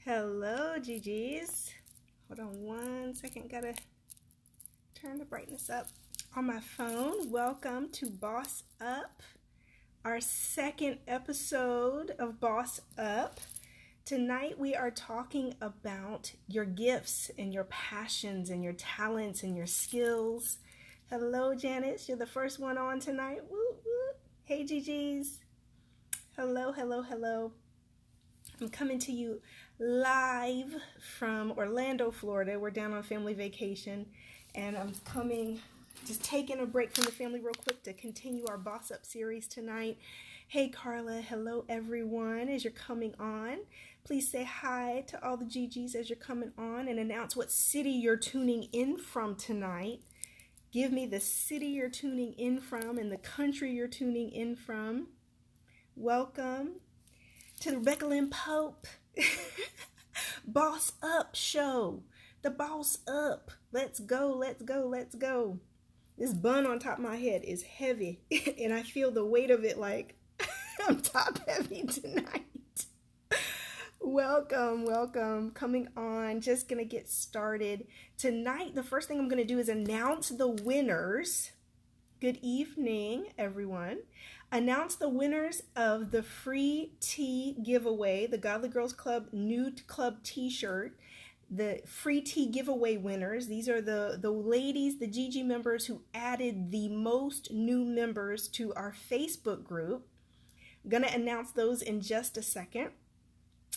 Hello, GGs. Hold on one second. Gotta turn the brightness up on my phone. Welcome to Boss Up, our second episode of Boss Up. Tonight we are talking about your gifts and your passions and your talents and your skills. Hello, Janice. You're the first one on tonight. Woo, woo. Hey, GGs. Hello, hello, hello. I'm coming to you live from Orlando, Florida. We're down on family vacation, and I'm just taking a break from the family real quick to continue our Boss Up series tonight. Hey, Carla. Hello, everyone. As you're coming on, please say hi to all the GGs as you're coming on and announce what city you're tuning in from tonight. Give me the city you're tuning in from and the country you're tuning in from. Welcome to the Rebecca Lynn Pope Boss Up show. The Boss Up. Let's go, let's go, let's go. This bun on top of my head is heavy, and I feel the weight of it like I'm top heavy tonight. Welcome, welcome. Coming on, just going to get started. Tonight, the first thing I'm going to do is announce the winners. Good evening, everyone. Announce the winners of the free tea giveaway, the Godly Girls Club Nude Club t-shirt. The free tea giveaway winners. These are the ladies, the GG members who added the most new members to our Facebook group. I'm going to announce those in just a second.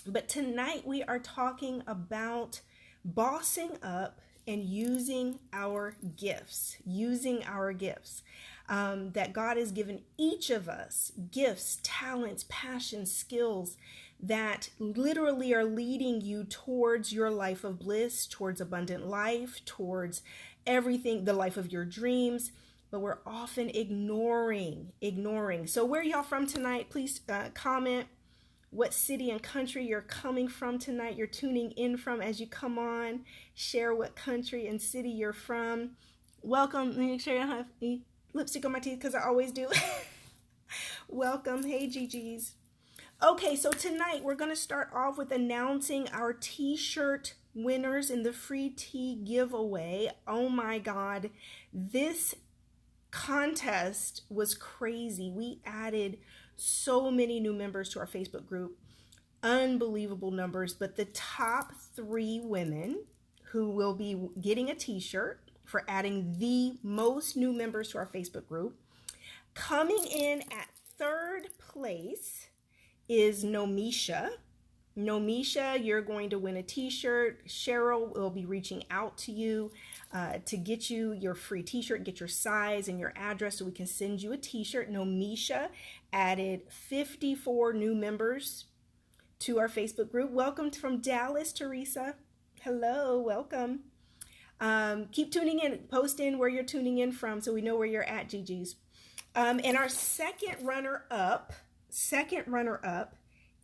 But tonight we are talking about bossing up and using our gifts, that God has given each of us gifts, talents, passions, skills that literally are leading you towards your life of bliss, towards abundant life, towards everything, the life of your dreams, but we're often ignoring. So where y'all from tonight? Please comment what city and country you're coming from tonight, you're tuning in from as you come on. Share what country and city you're from. Welcome. Let me make sure I don't have any lipstick on my teeth because I always do. Welcome. Hey, GGs. Okay, so tonight we're going to start off with announcing our t-shirt winners in the free tea giveaway. Oh my God, this contest was crazy. We added so many new members to our Facebook group, unbelievable numbers, but the top 3 women who will be getting a t-shirt for adding the most new members to our Facebook group, coming in at 3rd place is Nomisha. Nomisha, you're going to win a t-shirt. Cheryl will be reaching out to you to get you your free t-shirt, get your size and your address so we can send you a t-shirt. Nomisha added 54 new members to our Facebook group. Welcome from Dallas, Teresa. Hello, welcome. Keep tuning in, post in where you're tuning in from so we know where you're at, GGs. And our second runner-up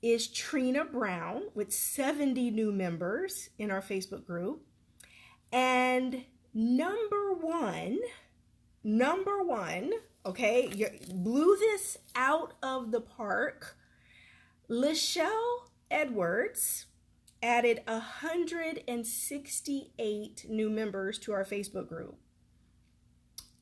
is Trina Brown with 70 new members in our Facebook group. And number one, okay, you blew this out of the park. Lachelle Edwards added 168 new members to our Facebook group.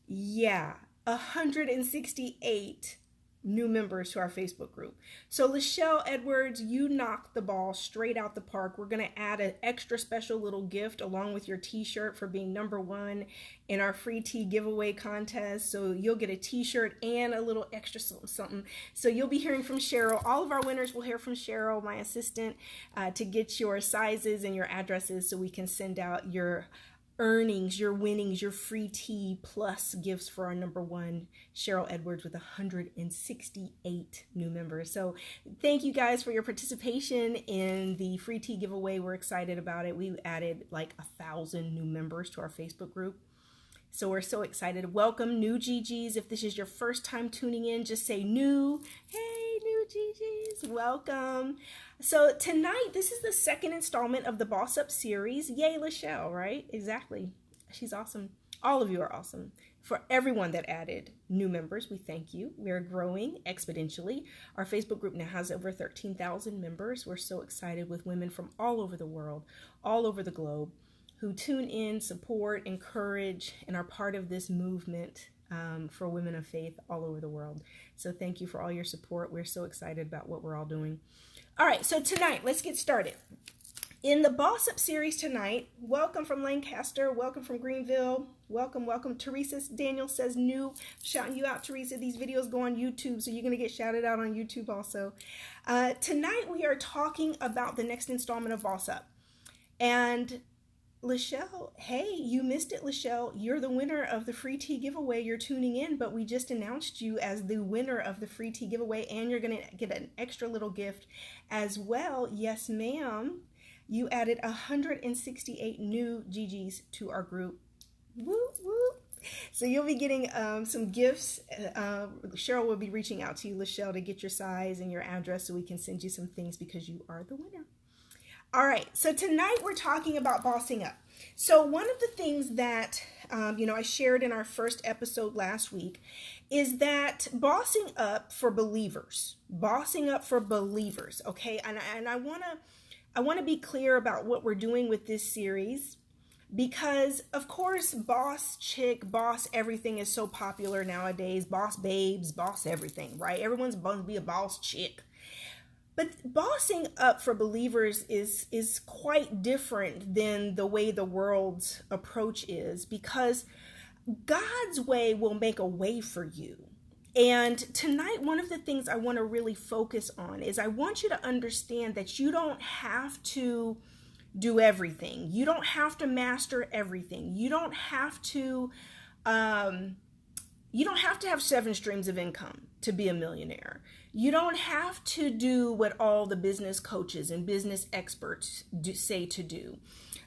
Yeah, 168 new members to our Facebook group. So Lachelle Edwards, you knocked the ball straight out the park. We're going to add an extra special little gift along with your t-shirt for being number 1 in our free tea giveaway contest. So you'll get a t-shirt and a little extra something. So you'll be hearing from Cheryl. All of our winners will hear from Cheryl, my assistant, to get your sizes and your addresses so we can send out your earnings, your winnings, your free tea plus gifts for our number 1, Cheryl Edwards, with 168 new members. So thank you guys for your participation in the free tea giveaway. We're excited about it. We added like 1,000 new members to our Facebook group. So we're so excited. Welcome, new GGs. If this is your first time tuning in, just say new. Hey, new GGs. Welcome. So tonight, this is the second installment of the Boss Up series. Yay, Lachelle, right? Exactly. She's awesome. All of you are awesome. For everyone that added new members, we thank you. We are growing exponentially. Our Facebook group now has over 13,000 members. We're so excited with women from all over the world, all over the globe, who tune in, support, encourage, and are part of this movement for women of faith all over the world. So thank you for all your support. We're so excited about what we're all doing. All right, so tonight, let's get started. In the Boss Up series tonight, welcome from Lancaster, welcome from Greenville, welcome. Teresa Daniel says new, shouting you out, Teresa. These videos go on YouTube, so you're going to get shouted out on YouTube also. Tonight we are talking about the next installment of Boss Up. And Lachelle, hey, you missed it, Lachelle. You're the winner of the free tea giveaway. You're tuning in, but we just announced you as the winner of the free tea giveaway, and you're going to get an extra little gift as well. Yes, ma'am. You added 168 new GGs to our group. Woo, woo. So you'll be getting some gifts. Cheryl will be reaching out to you, Lachelle, to get your size and your address so we can send you some things because you are the winner. All right, so tonight we're talking about bossing up. So one of the things that, I shared in our first episode last week is that bossing up for believers, okay? And I want to be clear about what we're doing with this series because, of course, boss chick, boss everything is so popular nowadays. Boss babes, boss everything, right? Everyone's supposed to be a boss chick. But bossing up for believers is quite different than the way the world's approach is because God's way will make a way for you. And tonight, one of the things I want to really focus on is I want you to understand that you don't have to do everything. You don't have to master everything. You don't have to have 7 streams of income to be a millionaire. You don't have to do what all the business coaches and business experts say to do.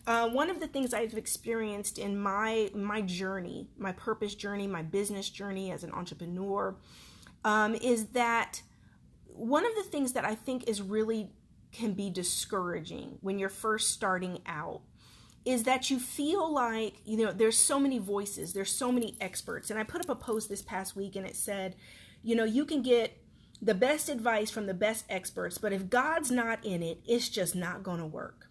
One of the things I've experienced in my journey, my purpose journey, my business journey as an entrepreneur, is that one of the things that I think is really can be discouraging when you're first starting out is that you feel like, there's so many voices, there's so many experts. And I put up a post this past week and it said, you can get the best advice from the best experts, but if God's not in it, it's just not going to work.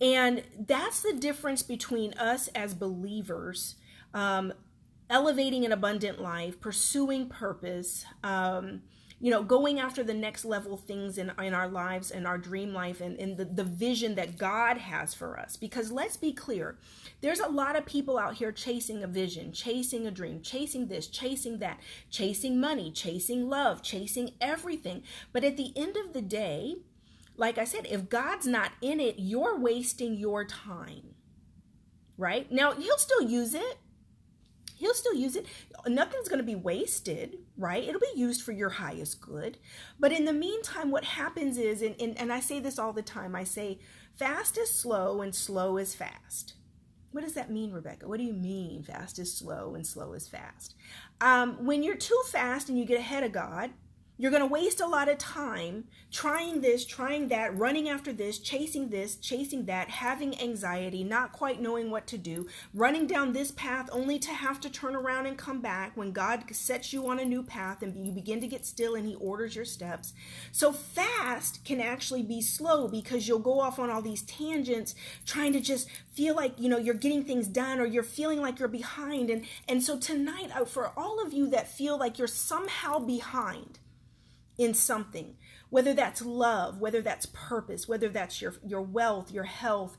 And that's the difference between us as believers, elevating an abundant life, pursuing purpose, going after the next level things in our lives and our dream life and the vision that God has for us. Because let's be clear, there's a lot of people out here chasing a vision, chasing a dream, chasing this, chasing that, chasing money, chasing love, chasing everything. But at the end of the day, like I said, if God's not in it, you're wasting your time, right? Now, he'll still use it. Nothing's going to be wasted, right? It'll be used for your highest good. But in the meantime, what happens is, and I say this all the time, I say, fast is slow and slow is fast. What does that mean, Rebecca? What do you mean fast is slow and slow is fast? When you're too fast and you get ahead of God, you're going to waste a lot of time trying this, trying that, running after this, chasing that, having anxiety, not quite knowing what to do, running down this path only to have to turn around and come back when God sets you on a new path and you begin to get still and he orders your steps. So fast can actually be slow because you'll go off on all these tangents trying to just feel like, you're getting things done or you're feeling like you're behind. And so tonight, for all of you that feel like you're somehow behind in something, whether that's love, whether that's purpose, whether that's your wealth, your health,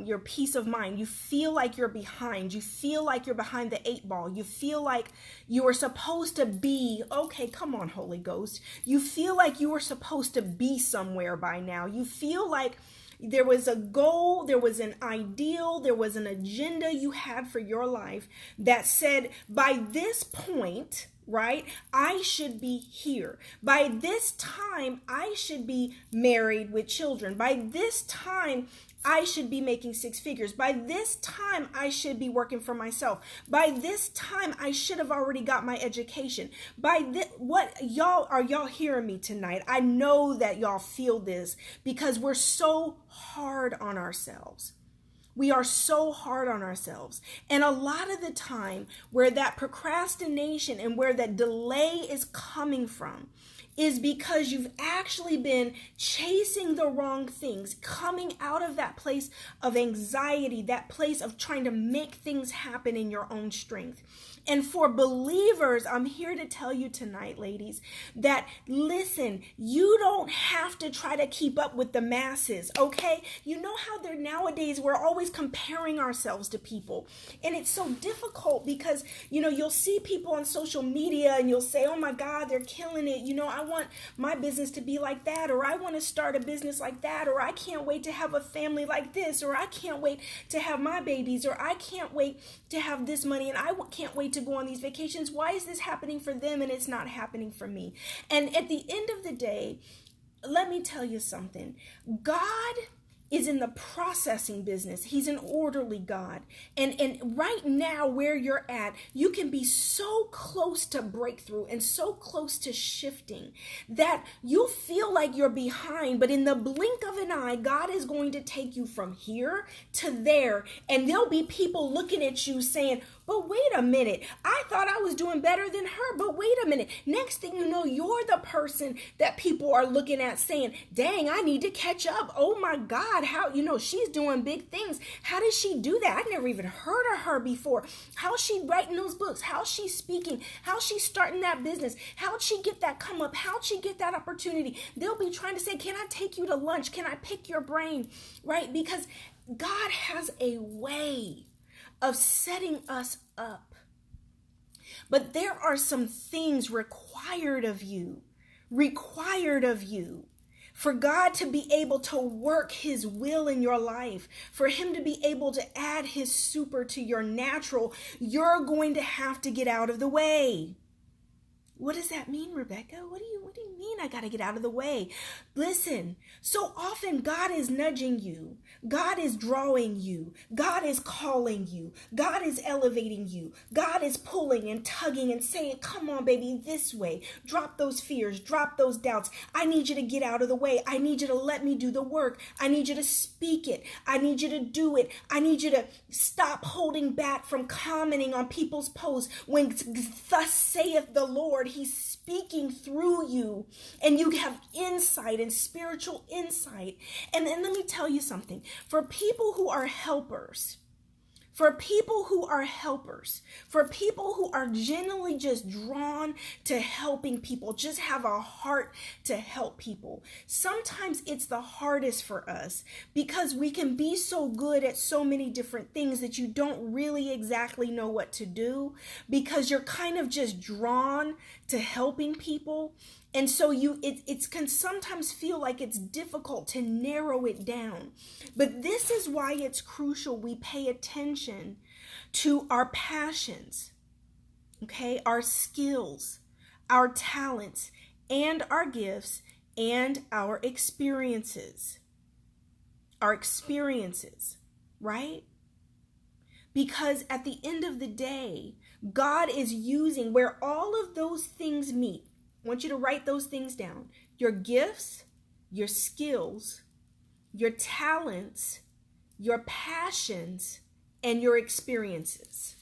your peace of mind, you feel like you're behind, you feel like you're behind the 8 ball, you feel like you were supposed to be, okay, come on, Holy Ghost, you feel like you were supposed to be somewhere by now, you feel like there was a goal, there was an ideal, there was an agenda you had for your life that said, by this point, right, I should be here. By this time, I should be married with children. By this time, I should be making 6 figures. By this time, I should be working for myself. By this time, I should have already got my education. Are y'all hearing me tonight? I know that y'all feel this because we're so hard on ourselves. We are so hard on ourselves. And a lot of the time where that procrastination and where that delay is coming from is because you've actually been chasing the wrong things, coming out of that place of anxiety, that place of trying to make things happen in your own strength. And for believers, I'm here to tell you tonight, ladies, that listen, you don't have to try to keep up with the masses, okay? You know how they're nowadays, we're always comparing ourselves to people. And it's so difficult because, you'll see people on social media and you'll say, oh my God, they're killing it. I want my business to be like that, or I want to start a business like that, or I can't wait to have a family like this, or I can't wait to have my babies, or I can't wait to have this money, and I can't wait to go on these vacations. Why is this happening for them and it's not happening for me? And at the end of the day, let me tell you something. God is in the processing business. He's an orderly God. And right now where you're at, you can be so close to breakthrough and so close to shifting that you feel like you're behind, but in the blink of an eye, God is going to take you from here to there. And there'll be people looking at you saying, but wait a minute, I thought I was doing better than her, but wait a minute. Next thing you know, you're the person that people are looking at saying, dang, I need to catch up. Oh my God, how, she's doing big things. How does she do that? I never even heard of her before. How's she writing those books? How's she speaking? How's she starting that business? How'd she get that come up? How'd she get that opportunity? They'll be trying to say, can I take you to lunch? Can I pick your brain? Right? Because God has a way of setting us up. But there are some things required of you for God to be able to work his will in your life, for him to be able to add his super to your natural. You're going to have to get out of the way. What does that mean, Rebecca? What do you mean I got to get out of the way? Listen, so often God is nudging you. God is drawing you. God is calling you. God is elevating you. God is pulling and tugging and saying, come on, baby, this way. Drop those fears. Drop those doubts. I need you to get out of the way. I need you to let me do the work. I need you to speak it. I need you to do it. I need you to stop holding back from commenting on people's posts when thus saith the Lord. He's speaking through you and you have insight and spiritual insight. And then let me tell you something. For people who are helpers, for people who are genuinely just drawn to helping people, just have a heart to help people, sometimes it's the hardest for us because we can be so good at so many different things that you don't really exactly know what to do because you're kind of just drawn to helping people. And so it can sometimes feel like it's difficult to narrow it down. But this is why it's crucial we pay attention to our passions, okay, our skills, our talents, and our gifts, and our experiences. Our experiences, right? Because at the end of the day, God is using where all of those things meet. I want you to write those things down. Your gifts, your skills, your talents, your passions, and your experiences.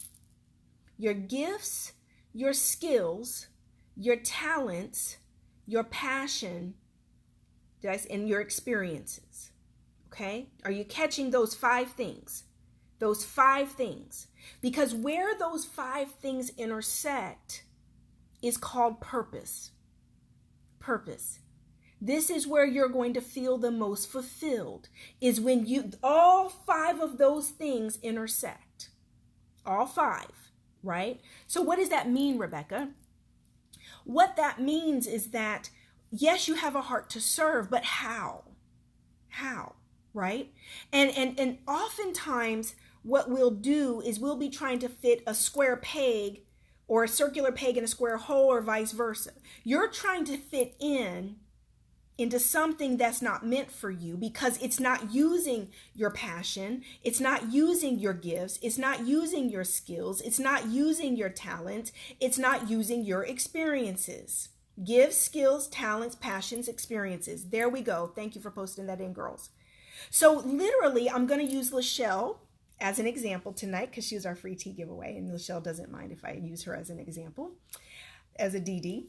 Your gifts, your skills, your talents, your passion, and your experiences. Okay? Are you catching those 5 things? Those 5 things. Because where those 5 things intersect is called purpose. Purpose. This is where you're going to feel the most fulfilled, is when all 5 of those things intersect. All 5, right? So what does that mean, Rebecca? What that means is that, yes, you have a heart to serve, but how? How, right? And oftentimes what we'll do is we'll be trying to fit a square peg or a circular peg in a square hole, or vice versa. You're trying to fit into something that's not meant for you because it's not using your passion. It's not using your gifts. It's not using your skills. It's not using your talent. It's not using your experiences. Gifts, skills, talents, passions, experiences. There we go. Thank you for posting that in, girls. So literally, I'm going to use Lachelle as an example tonight because she was our free tea giveaway, and Lachelle doesn't mind if I use her as an example, as a DD.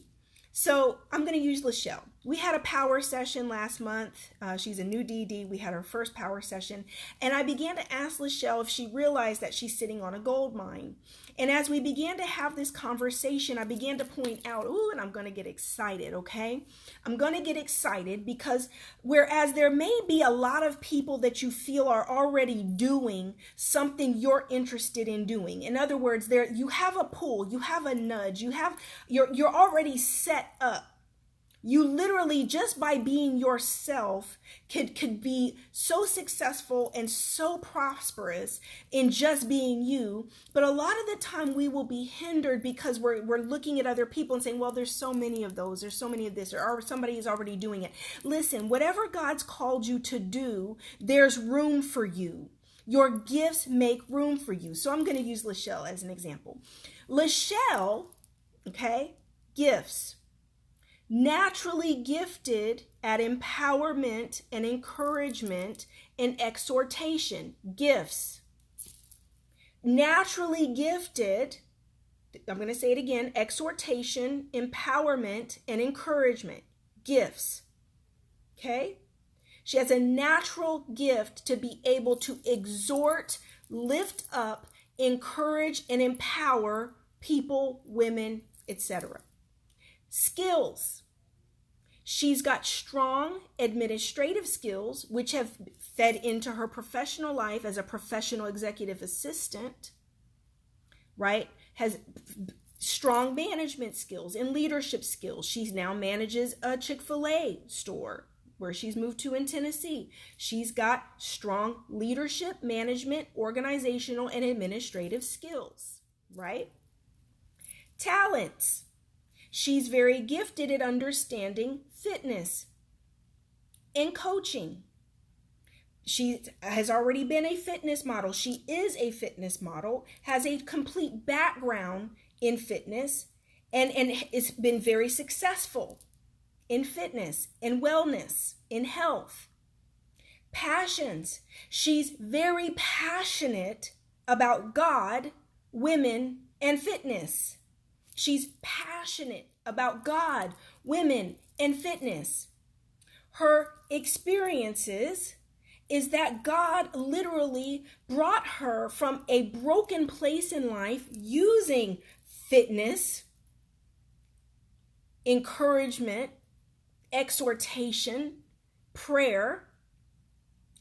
So I'm going to use Lachelle. We had a power session last month. She's a new DD. We had our first power session. And I began to ask Lachelle if she realized that she's sitting on a gold mine. And as we began to have this conversation, I began to point out, and I'm going to get excited, okay? I'm going to get excited because whereas there may be a lot of people that you feel are already doing something you're interested in doing. In other words, there you have a pull, you have a nudge, you're already set up. You literally, just by being yourself, could be so successful and so prosperous in just being you. But a lot of the time we will be hindered because we're looking at other people and saying, well, there's so many of those, there's so many of this, or somebody is already doing it. Listen, whatever God's called you to do, there's room for you. Your gifts make room for you. So I'm going to use Lachelle as an example. Lachelle, okay, gifts. Naturally gifted at empowerment and encouragement and exhortation. Gifts. Naturally gifted, I'm going to say it again, exhortation, empowerment, and encouragement. Gifts. Okay? She has a natural gift to be able to exhort, lift up, encourage, and empower people, women, etc. Skills. She's got strong administrative skills, which have fed into her professional life as a professional executive assistant, right? Has strong management skills and leadership skills. She now manages a Chick-fil-A store where she's moved to in Tennessee. She's got strong leadership, management, organizational, and administrative skills, right? Talents. She's very gifted at understanding fitness and coaching. She has already been a fitness model. She is a fitness model, has a complete background in fitness, and has been very successful in fitness, in wellness, in health. Passions. She's very passionate about God, women, and fitness. She's passionate about God, women, and fitness. Her experiences is that God literally brought her from a broken place in life using fitness, encouragement, exhortation, prayer,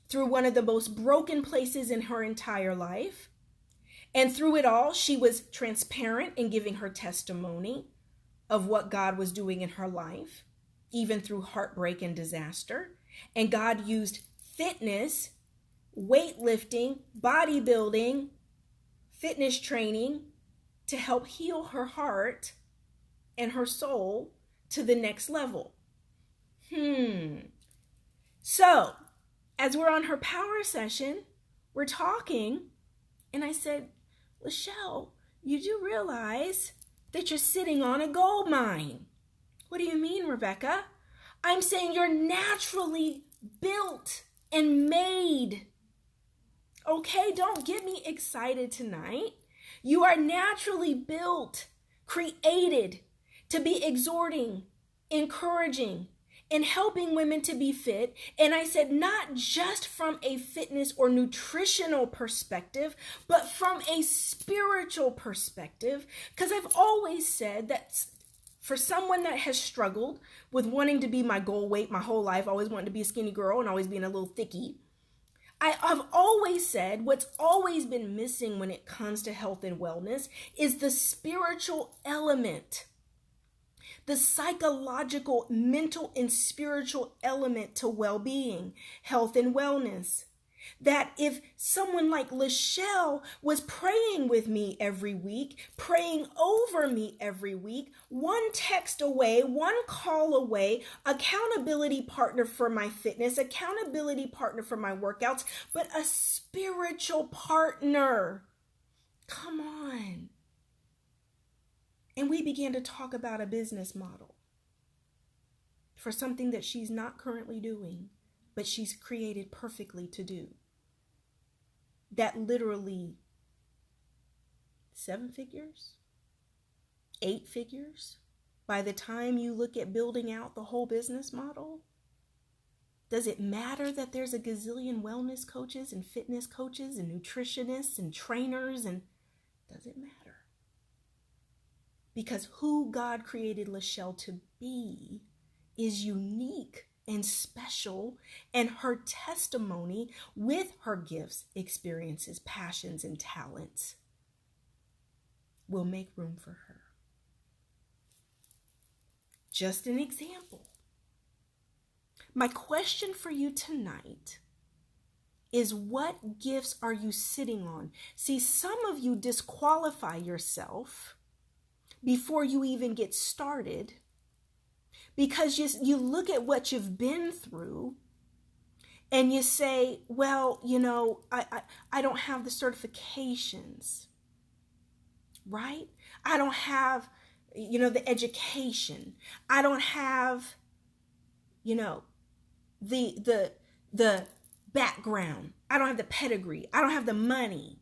through one of the most broken places in her entire life. And through it all, she was transparent in giving her testimony of what God was doing in her life, even through heartbreak and disaster. And God used fitness, weightlifting, bodybuilding, fitness training to help heal her heart and her soul to the next level. So, as we're on her power session, we're talking, and I said, Lachelle, you do realize that you're sitting on a gold mine. What do you mean, Rebecca? I'm saying you're naturally built and made. Okay, don't get me excited tonight. You are naturally built, created to be exhorting, encouraging, and helping women to be fit. And I said, not just from a fitness or nutritional perspective, but from a spiritual perspective. Because I've always said that for someone that has struggled with wanting to be my goal weight my whole life, always wanting to be a skinny girl and always being a little thickie, I've always said what's always been missing when it comes to health and wellness is the spiritual element. The psychological, mental, and spiritual element to well-being, health, and wellness. That if someone like Lachelle was praying with me every week, praying over me every week, one text away, one call away, accountability partner for my fitness, accountability partner for my workouts, but a spiritual partner. Come on. And we began to talk about a business model for something that she's not currently doing, but she's created perfectly to do. That literally 7 figures, 8 figures, by the time you look at building out the whole business model. Does it matter that there's a gazillion wellness coaches and fitness coaches and nutritionists and trainers? And does it matter? Because who God created Lachelle to be is unique and special, and her testimony with her gifts, experiences, passions, and talents will make room for her. Just an example. My question for you tonight is, what gifts are you sitting on? See, some of you disqualify yourself before you even get started because you look at what you've been through and you say, well, I don't have the certifications, right? I don't have, the education. I don't have, the background. I don't have the pedigree. I don't have the money.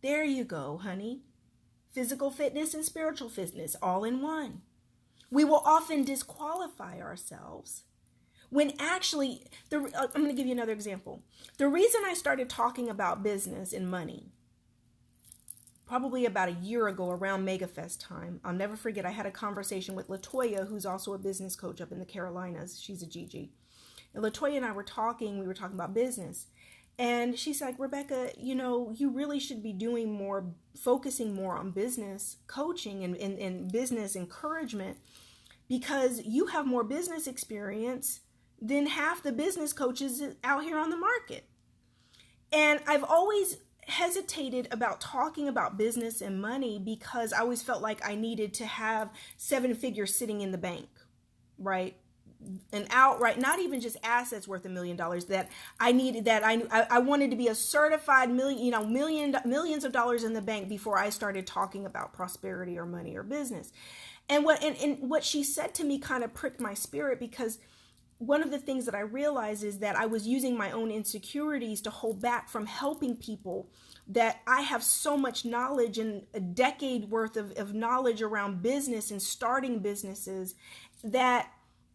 There you go, honey. Physical fitness and spiritual fitness all in one. We will often disqualify ourselves when actually, I'm going to give you another example. The reason I started talking about business and money, probably about a year ago around MegaFest time, I'll never forget, I had a conversation with LaToya, who's also a business coach up in the Carolinas. She's a GG. And LaToya and I were talking about business. And she's like, Rebecca, you really should be doing more, focusing more on business coaching and business encouragement, because you have more business experience than half the business coaches out here on the market. And I've always hesitated about talking about business and money because I always felt like I needed to have 7 figures sitting in the bank, right? And outright, not even just assets worth $1 million, that I needed, that I wanted to be a certified millions of dollars in the bank before I started talking about prosperity or money or business. And what she said to me kind of pricked my spirit, because one of the things that I realized is that I was using my own insecurities to hold back from helping people, that I have so much knowledge and a decade worth of knowledge around business and starting businesses that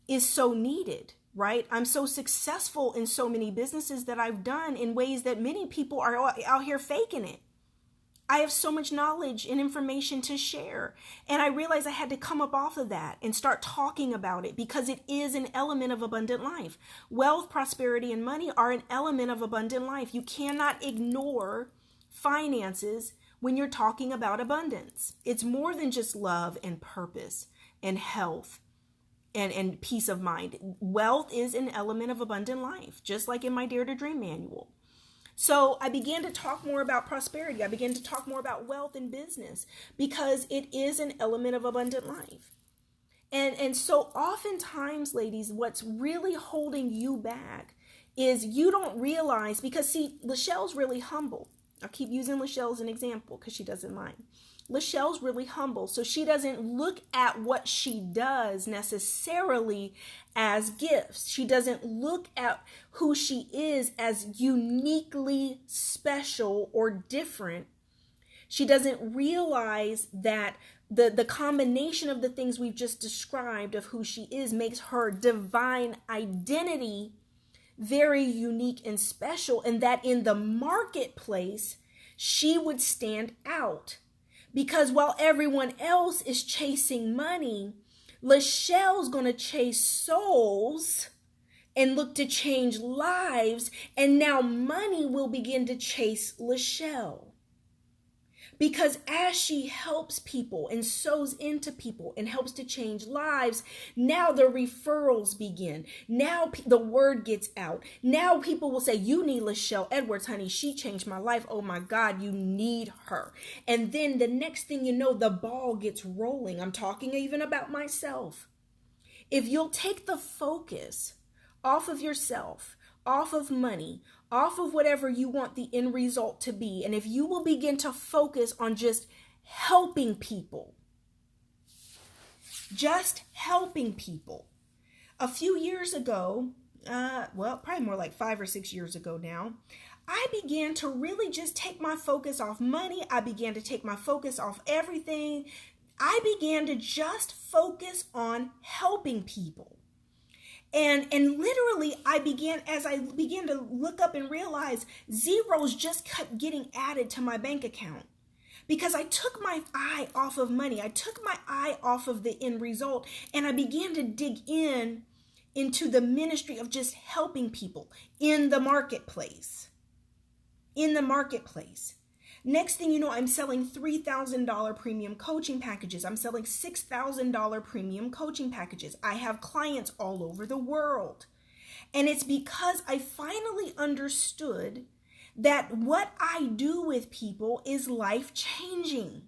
is so needed, right? I'm so successful in so many businesses that I've done in ways that many people are out here faking it. I have so much knowledge and information to share. And I realized I had to come up off of that and start talking about it, because it is an element of abundant life. Wealth, prosperity, and money are an element of abundant life. You cannot ignore finances when you're talking about abundance. It's more than just love and purpose and health and peace of mind. Wealth is an element of abundant life, just like in my Dare to Dream manual. So I began to talk more about prosperity. I began to talk more about wealth and business, because it is an element of abundant life. And so oftentimes, ladies, what's really holding you back is you don't realize, because see, Lachelle's really humble. I'll keep using Lachelle as an example because she doesn't mind. Lachelle's really humble, so she doesn't look at what she does necessarily as gifts. She doesn't look at who she is as uniquely special or different. She doesn't realize that the combination of the things we've just described of who she is makes her divine identity very unique and special, and that in the marketplace, she would stand out. Because while everyone else is chasing money, Lachelle's going to chase souls and look to change lives. And now money will begin to chase Lachelle. Because as she helps people and sows into people and helps to change lives, now the referrals begin. Now the word gets out. Now people will say, you need Lachelle Edwards, honey. She changed my life. Oh my God, you need her. And then the next thing you know, the ball gets rolling. I'm talking even about myself. If you'll take the focus off of yourself, off of money, off of whatever you want the end result to be, and if you will begin to focus on just helping people, A few years ago, probably more like 5 or 6 years ago now, I began to really just take my focus off money. I began to take my focus off everything. I began to just focus on helping people. And literally as I began to look up and realize zeros just kept getting added to my bank account because I took my eye off of money. I took my eye off of the end result, and I began to dig into the ministry of just helping people in the marketplace. Next thing you know, I'm selling $3,000 premium coaching packages. I'm selling $6,000 premium coaching packages. I have clients all over the world. And it's because I finally understood that what I do with people is life-changing.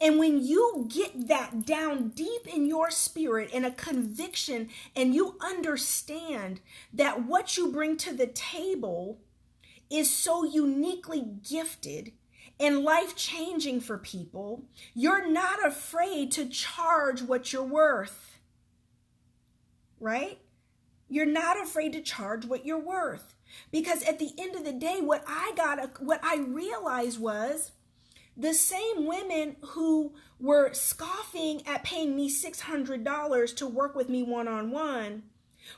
And when you get that down deep in your spirit and a conviction, and you understand that what you bring to the table is so uniquely gifted and life-changing for people, you're not afraid to charge what you're worth, right? You're not afraid to charge what you're worth, because at the end of the day, what I realized was the same women who were scoffing at paying me $600 to work with me one-on-one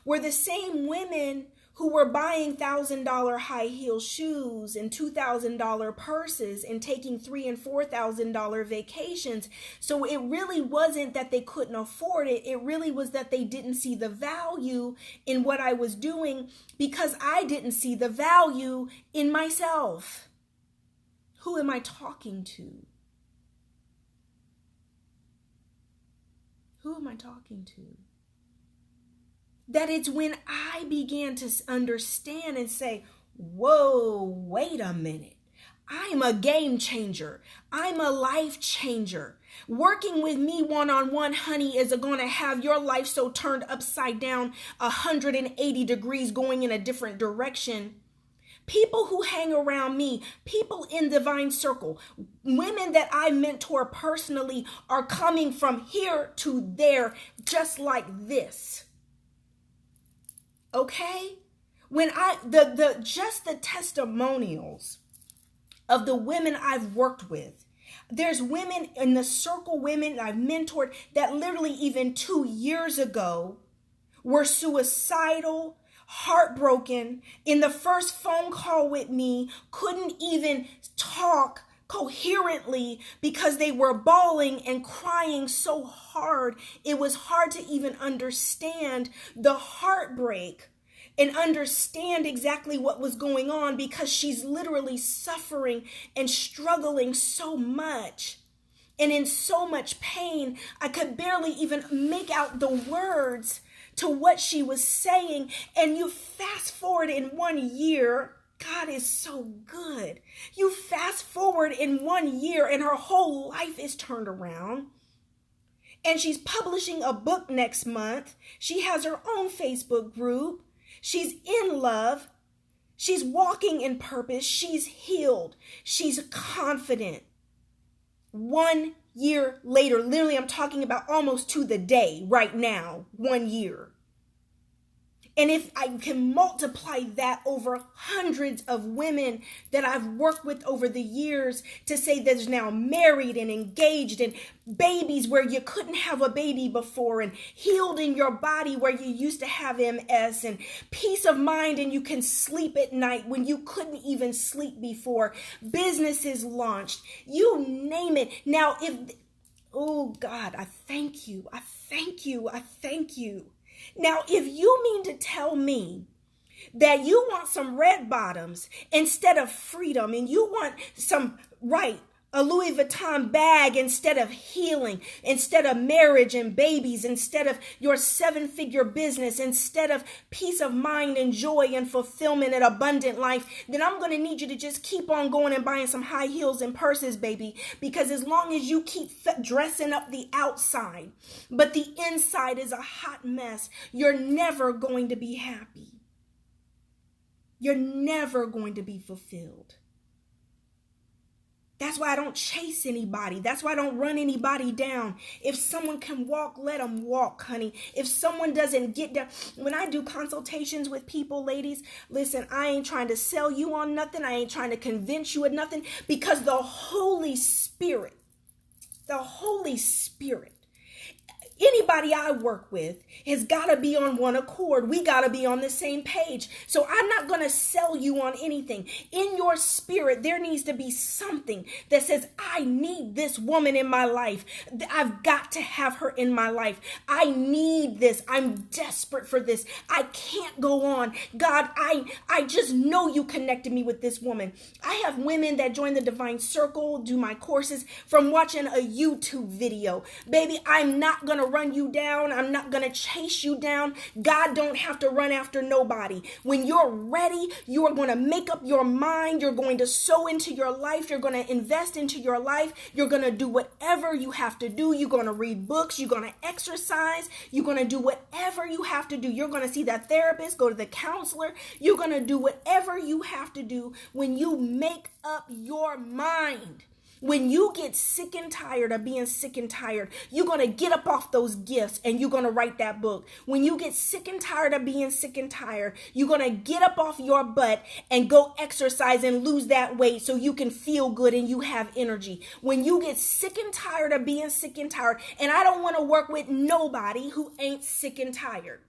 were the same women who were buying $1,000 high heel shoes and $2,000 purses and taking $3,000 and $4,000 vacations. So it really wasn't that they couldn't afford it. It really was that they didn't see the value in what I was doing, because I didn't see the value in myself. Who am I talking to? Who am I talking to? That it's when I began to understand and say, whoa, wait a minute. I'm a game changer. I'm a life changer. Working with me one-on-one, honey, is going to have your life so turned upside down 180 degrees, going in a different direction. People who hang around me, people in Divine Circle, women that I mentor personally, are coming from here to there just like this. Okay? When just the testimonials of the women I've worked with, there's women in the circle, women I've mentored that literally even 2 years ago were suicidal, heartbroken, in the first phone call with me, couldn't even talk coherently because they were bawling and crying so hard. It was hard to even understand the heartbreak and understand exactly what was going on, because she's literally suffering and struggling so much and in so much pain. I could barely even make out the words to what she was saying. And you fast forward in 1 year, God is so good. You fast forward in 1 year and her whole life is turned around. And she's publishing a book next month. She has her own Facebook group. She's in love. She's walking in purpose. She's healed. She's confident. 1 year later, literally I'm talking about almost to the day right now, 1 year. And if I can multiply that over hundreds of women that I've worked with over the years, to say there's now married and engaged and babies where you couldn't have a baby before, and healed in your body where you used to have MS, and peace of mind and you can sleep at night when you couldn't even sleep before, businesses launched, you name it. Now, oh God, I thank you. I thank you. I thank you. Now, if you mean to tell me that you want some red bottoms instead of freedom, and you want a Louis Vuitton bag instead of healing, instead of marriage and babies, instead of your 7-figure business, instead of peace of mind and joy and fulfillment and abundant life, then I'm going to need you to just keep on going and buying some high heels and purses, baby. Because as long as you keep dressing up the outside, but the inside is a hot mess, you're never going to be happy. You're never going to be fulfilled. That's why I don't chase anybody. That's why I don't run anybody down. If someone can walk, let them walk, honey. If someone doesn't get down, when I do consultations with people, ladies, listen, I ain't trying to sell you on nothing. I ain't trying to convince you of nothing, because the Holy Spirit, anybody I work with has got to be on one accord. We got to be on the same page. So I'm not going to sell you on anything. In your spirit, there needs to be something that says, I need this woman in my life. I've got to have her in my life. I need this. I'm desperate for this. I can't go on. God, I just know you connected me with this woman. I have women that join the Divine Circle, do my courses from watching a YouTube video. Baby, I'm not going to run you down. I'm not going to chase you down. God don't have to run after nobody. When you're ready, you are going to make up your mind. You're going to sow into your life. You're going to invest into your life. You're going to do whatever you have to do. You're going to read books. You're going to exercise. You're going to do whatever you have to do. You're going to see that therapist, go to the counselor. You're going to do whatever you have to do when you make up your mind. When you get sick and tired of being sick and tired, you're going to get up off those gifts and you're going to write that book. When you get sick and tired of being sick and tired, you're going to get up off your butt and go exercise and lose that weight so you can feel good and you have energy. When you get sick and tired of being sick and tired, and I don't want to work with nobody who ain't sick and tired.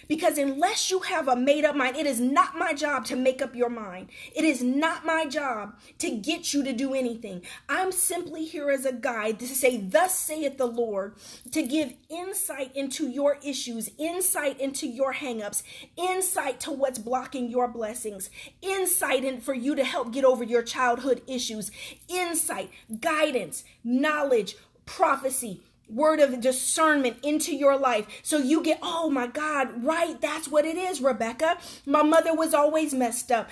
Because unless you have a made up mind, it is not my job to make up your mind. It is not my job to get you to do anything. I'm simply here as a guide to say, thus saith the Lord, to give insight into your issues, insight into your hangups, insight to what's blocking your blessings, insight for you to help get over your childhood issues, insight, guidance, knowledge, prophecy, word of discernment into your life. So you get, oh my God, right? That's what it is, Rebecca. My mother was always messed up.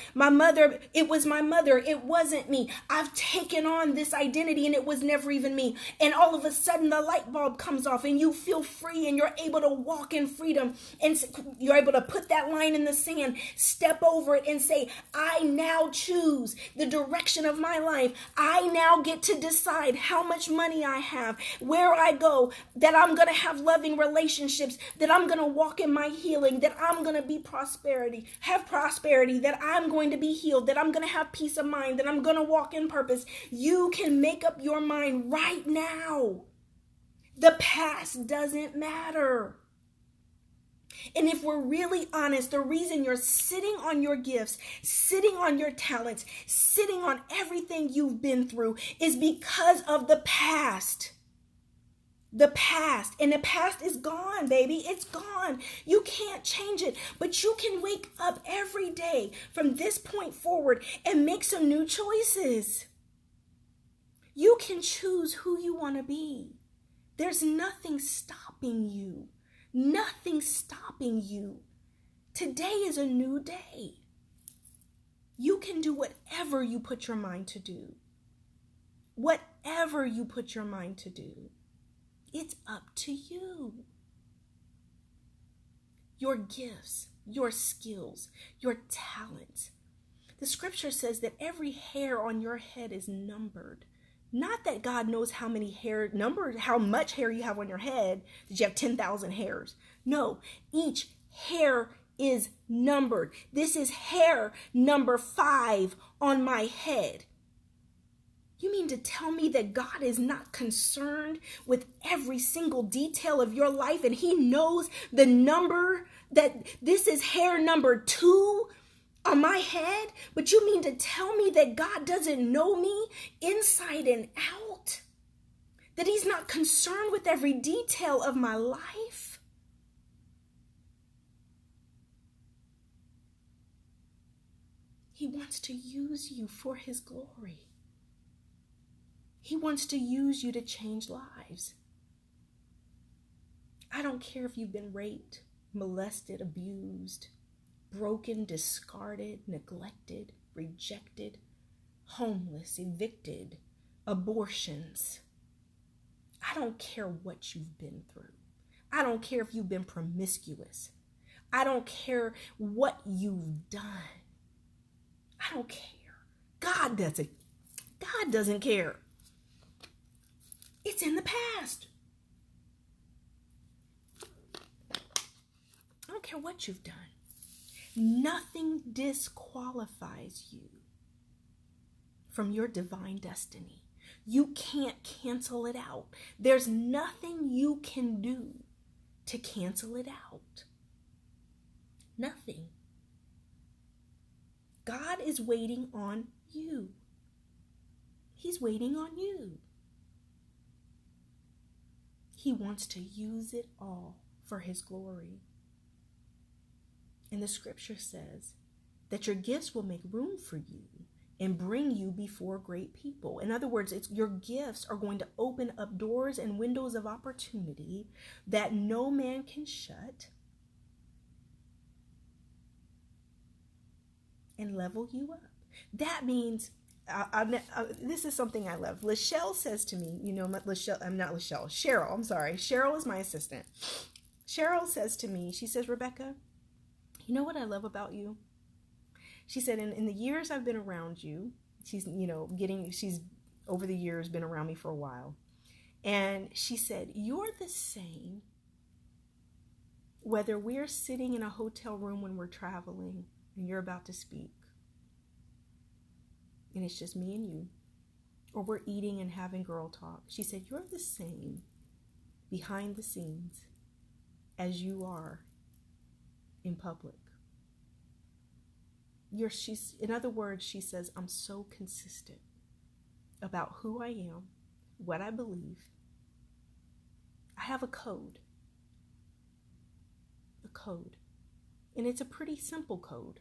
It was my mother. It wasn't me. I've taken on this identity and it was never even me. And all of a sudden the light bulb comes off and you feel free and you're able to walk in freedom. And you're able to put that line in the sand, step over it and say, I now choose the direction of my life. I now get to decide how much money I have, where I go, that I'm going to have loving relationships, that I'm going to walk in my healing, that I'm going to be have prosperity, that I'm going to be healed, that I'm going to have peace of mind, that I'm going to walk in purpose. You can make up your mind right now. The past doesn't matter. And if we're really honest, the reason you're sitting on your gifts, sitting on your talents, sitting on everything you've been through is because of the past. The past. And the past is gone, baby. It's gone. You can't change it. But you can wake up every day from this point forward and make some new choices. You can choose who you want to be. There's nothing stopping you. Nothing stopping you. Today is a new day. You can do whatever you put your mind to do. Whatever you put your mind to do. It's up to you. Your gifts, your skills, your talents. The scripture says that every hair on your head is numbered. Not that God knows how much hair you have on your head, that you have 10,000 hairs. No, each hair is numbered. This is hair number 5 on my head. You mean to tell me that God is not concerned with every single detail of your life and he knows the number, that this is hair number 2 on my head? But you mean to tell me that God doesn't know me inside and out? That he's not concerned with every detail of my life? He wants to use you for his glory. He wants to use you to change lives. I don't care if you've been raped, molested, abused, broken, discarded, neglected, rejected, homeless, evicted, abortions. I don't care what you've been through. I don't care if you've been promiscuous. I don't care what you've done. I don't care. God doesn't God doesn't care. It's in the past. I don't care what you've done. Nothing disqualifies you from your divine destiny. You can't cancel it out. There's nothing you can do to cancel it out. Nothing. God is waiting on you. He's waiting on you. He wants to use it all for his glory. And the scripture says that your gifts will make room for you and bring you before great people. In other words, your gifts are going to open up doors and windows of opportunity that no man can shut and level you up. That means, this is something I love. Lachelle says to me, Cheryl, I'm sorry. Cheryl is my assistant. Cheryl says to me, she says, Rebecca, you know what I love about you? She said, in the years I've been around you, she's over the years been around me for a while. And she said, you're the same, whether we're sitting in a hotel room when we're traveling and you're about to speak, and it's just me and you, or we're eating and having girl talk. She said, you're the same behind the scenes as you are in public. In other words, she says, I'm so consistent about who I am, what I believe. I have a code. And it's a pretty simple code.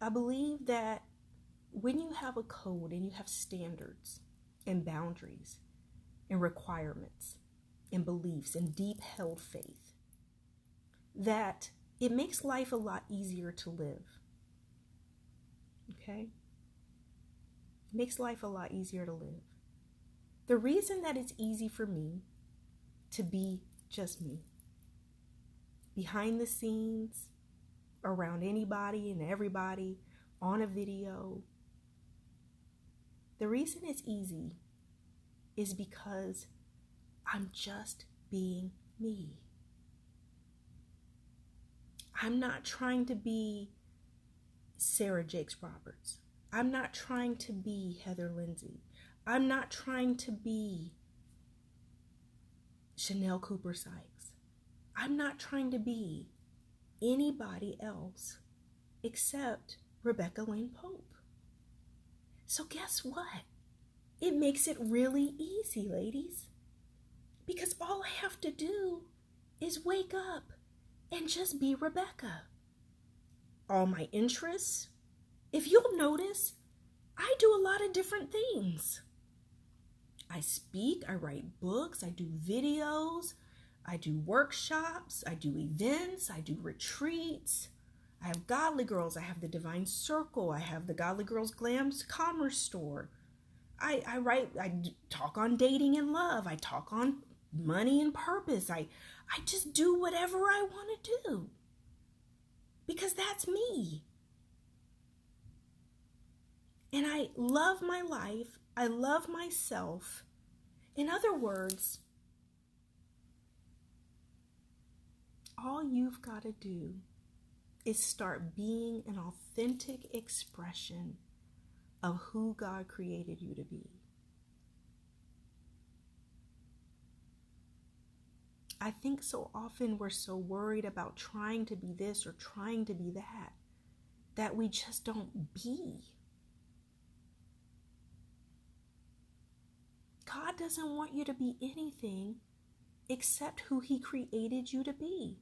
I believe that when you have a code and you have standards and boundaries and requirements and beliefs and deep held faith, that it makes life a lot easier to live. Okay? It makes life a lot easier to live. The reason that it's easy for me to be just me, behind the scenes, around anybody and everybody, on a video, the reason it's easy is because I'm just being me. I'm not trying to be Sarah Jakes Roberts. I'm not trying to be Heather Lindsay. I'm not trying to be Chanel Cooper Sykes. I'm not trying to be anybody else except Rebecca Lane Pope. So guess what? It makes it really easy, ladies. Because all I have to do is wake up and just be Rebecca. All my interests, if you'll notice, I do a lot of different things. I speak, I write books, I do videos, I do workshops, I do events, I do retreats. I have Godly Girls, I have the Divine Circle, I have the Godly Girls Glams Commerce Store. I talk on dating and love, I talk on money and purpose. I just do whatever I want to do because that's me. And I love my life. I love myself. In other words, all you've got to do is start being an authentic expression of who God created you to be. I think so often we're so worried about trying to be this or trying to be that we just don't be. God doesn't want you to be anything except who He created you to be.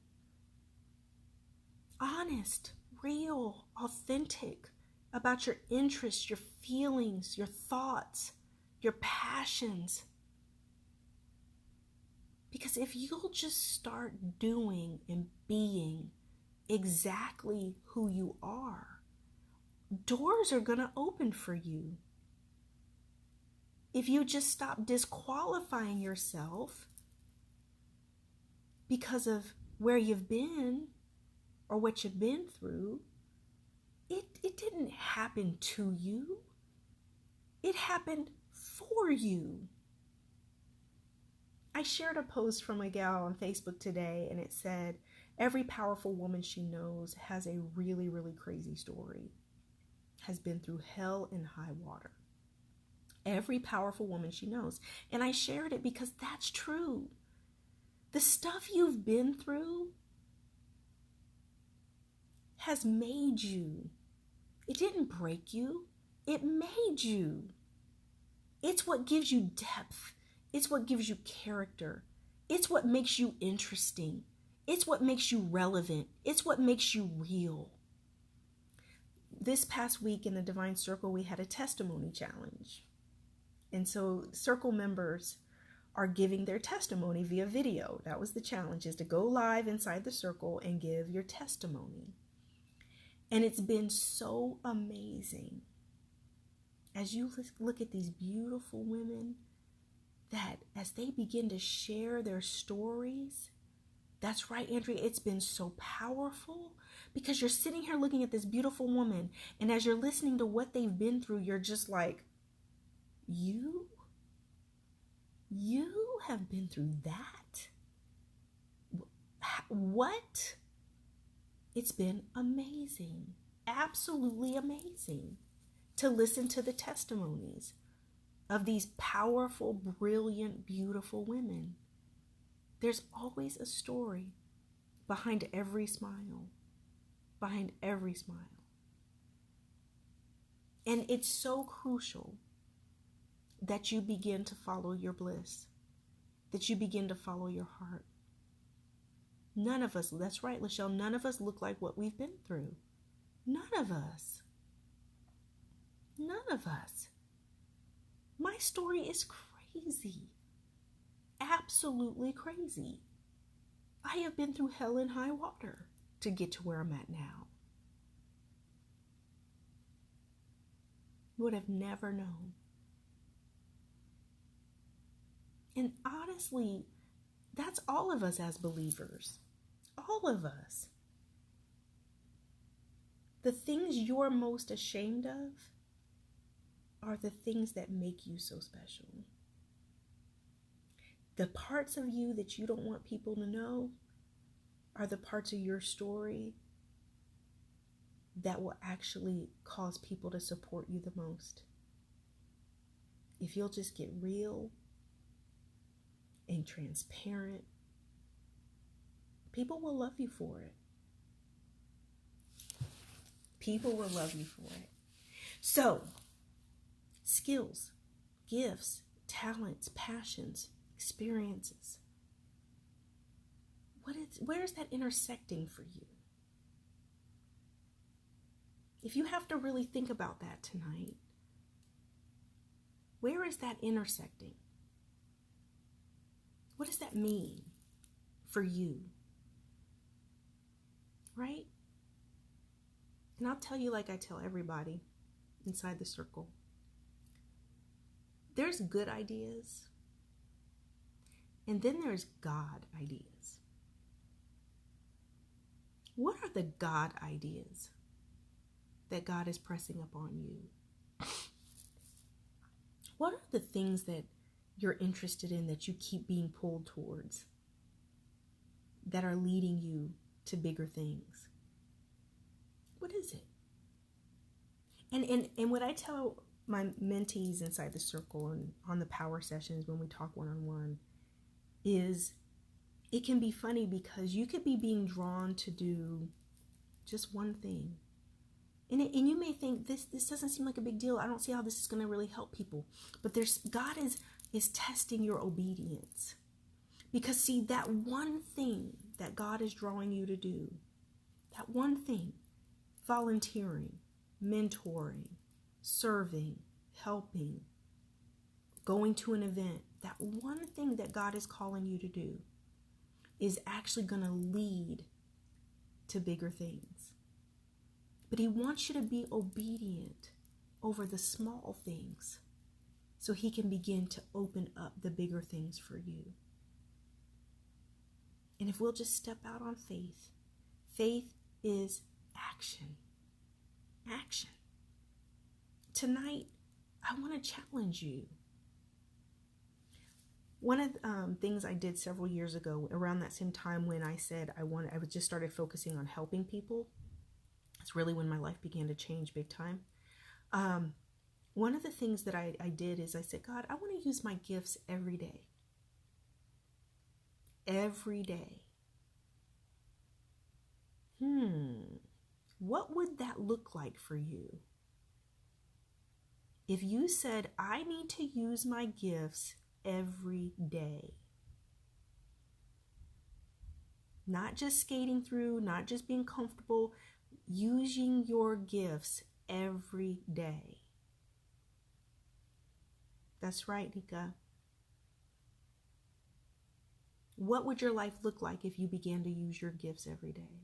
Honest, real, authentic about your interests, your feelings, your thoughts, your passions. Because if you'll just start doing and being exactly who you are, doors are going to open for you. If you just stop disqualifying yourself because of where you've been or what you've been through, it didn't happen to you. It happened for you. I shared a post from a gal on Facebook today, and it said, every powerful woman she knows has a really, really crazy story, has been through hell and high water. Every powerful woman she knows. And I shared it because that's true. The stuff you've been through has made you. It didn't break you. It made you. It's what gives you depth. It's what gives you character. It's what makes you interesting. It's what makes you relevant. It's what makes you real. This past week in the Divine Circle, we had a testimony challenge. And so circle members are giving their testimony via video. That was the challenge, is to go live inside the circle and give your testimony. And it's been so amazing as you look at these beautiful women, that as they begin to share their stories, that's right, Andrea, it's been so powerful, because you're sitting here looking at this beautiful woman, and as you're listening to what they've been through, you're just like, you have been through that? What? It's been amazing, absolutely amazing, to listen to the testimonies of these powerful, brilliant, beautiful women. There's always a story behind every smile, behind every smile. And it's so crucial that you begin to follow your bliss, that you begin to follow your heart. None of us, that's right, Lachelle, none of us look like what we've been through. None of us. None of us. My story is crazy. Absolutely crazy. I have been through hell and high water to get to where I'm at now. You would have never known. And honestly, that's all of us as believers. All of us. The things you're most ashamed of are the things that make you so special. The parts of you that you don't want people to know are the parts of your story that will actually cause people to support you the most. If you'll just get real and transparent, people will love you for it. People will love you for it. So, skills, gifts, talents, passions, experiences. Where is that intersecting for you? If you have to really think about that tonight, where is that intersecting? What does that mean for you? Right? And I'll tell you, like I tell everybody inside the circle, there's good ideas, and then there's God ideas. What are the God ideas that God is pressing upon you? What are the things that you're interested in that you keep being pulled towards, that are leading you to bigger things? What is it? And what I tell my mentees inside the circle and on the power sessions when we talk one-on-one is, it can be funny because you could be being drawn to do just one thing. And you may think, this doesn't seem like a big deal. I don't see how this is going to really help people. But God is testing your obedience. Because see, that one thing that God is drawing you to do, that one thing, volunteering, mentoring, serving, helping, going to an event, that one thing that God is calling you to do is actually going to lead to bigger things. But he wants you to be obedient over the small things so he can begin to open up the bigger things for you. And if we'll just step out on faith, faith is action. Action. Tonight, I want to challenge you. One of the things I did several years ago, around that same time when I said I just started focusing on helping people. It's really when my life began to change big time. One of the things that I did is I said, God, I want to use my gifts every day. Every day. What would that look like for you? If you said, I need to use my gifts every day. Not just skating through, not just being comfortable, using your gifts every day. That's right, Nika. What would your life look like if you began to use your gifts every day?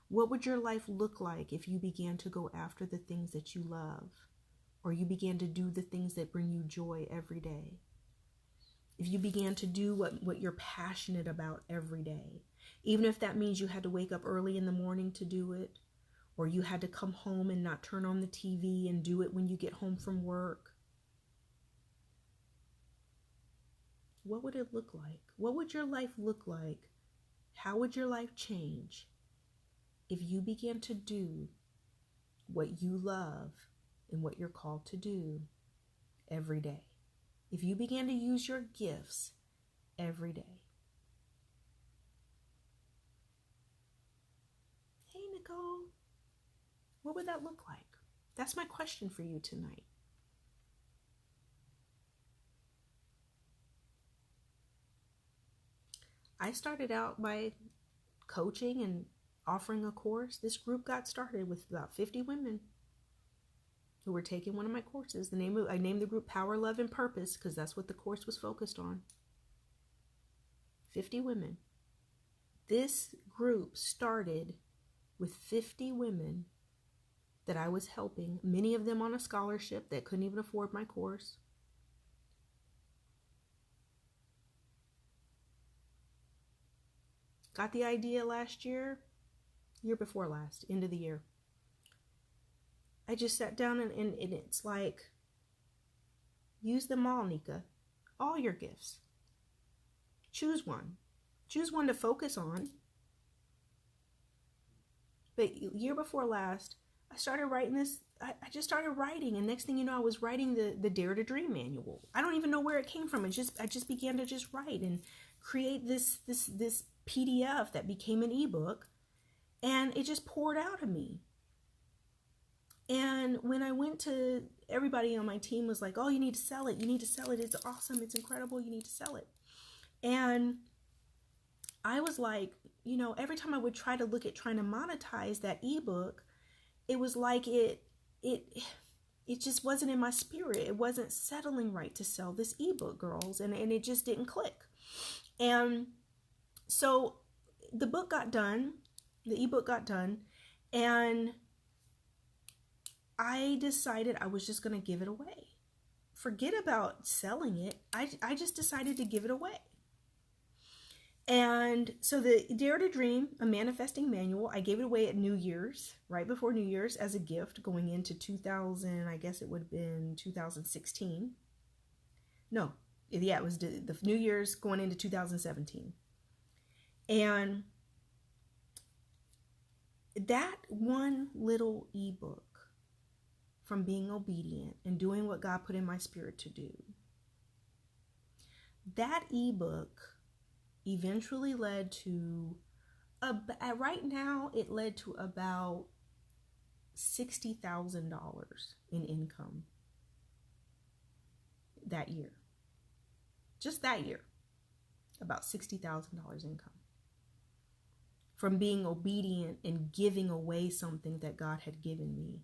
What would your life look like if you began to go after the things that you love, or you began to do the things that bring you joy every day? If you began to do what you're passionate about every day, even if that means you had to wake up early in the morning to do it, or you had to come home and not turn on the TV and do it when you get home from work. What would it look like? What would your life look like? How would your life change if you began to do what you love and what you're called to do every day? If you began to use your gifts every day. Hey, Nicole, what would that look like? That's my question for you tonight. I started out by coaching and offering a course. This group got started with about 50 women who were taking one of my courses. I named the group Power, Love, and Purpose because that's what the course was focused on. 50 women. This group started with 50 women that I was helping, many of them on a scholarship that couldn't even afford my course. Got the idea last year before last, end of the year. I just sat down and it's like, use them all, Nika. All your gifts. Choose one. Choose one to focus on. But year before last, I started writing this. I just started writing, and next thing you know, I was writing the Dare to Dream manual. I don't even know where it came from. I just began to just write and create this PDF that became an ebook, and it just poured out of me. And when I went to, everybody on my team was like, oh, you need to sell it. You need to sell it. It's awesome. It's incredible. You need to sell it. And I was like, every time I would try to look at trying to monetize that ebook, it was like it just wasn't in my spirit. It wasn't settling right to sell this ebook, girls. And it just didn't click. And so the book got done. The ebook got done. And I decided I was just going to give it away. Forget about selling it. I just decided to give it away. And so the Dare to Dream, a manifesting manual, I gave it away at New Year's, right before New Year's, as a gift going into 2000, I guess it would have been 2016. No, yeah, it was the New Year's going into 2017. And that one little ebook, from being obedient and doing what God put in my spirit to do, that ebook eventually led to, right now, it led to about $60,000 in income that year. Just that year, about $60,000 income. From being obedient and giving away something that God had given me.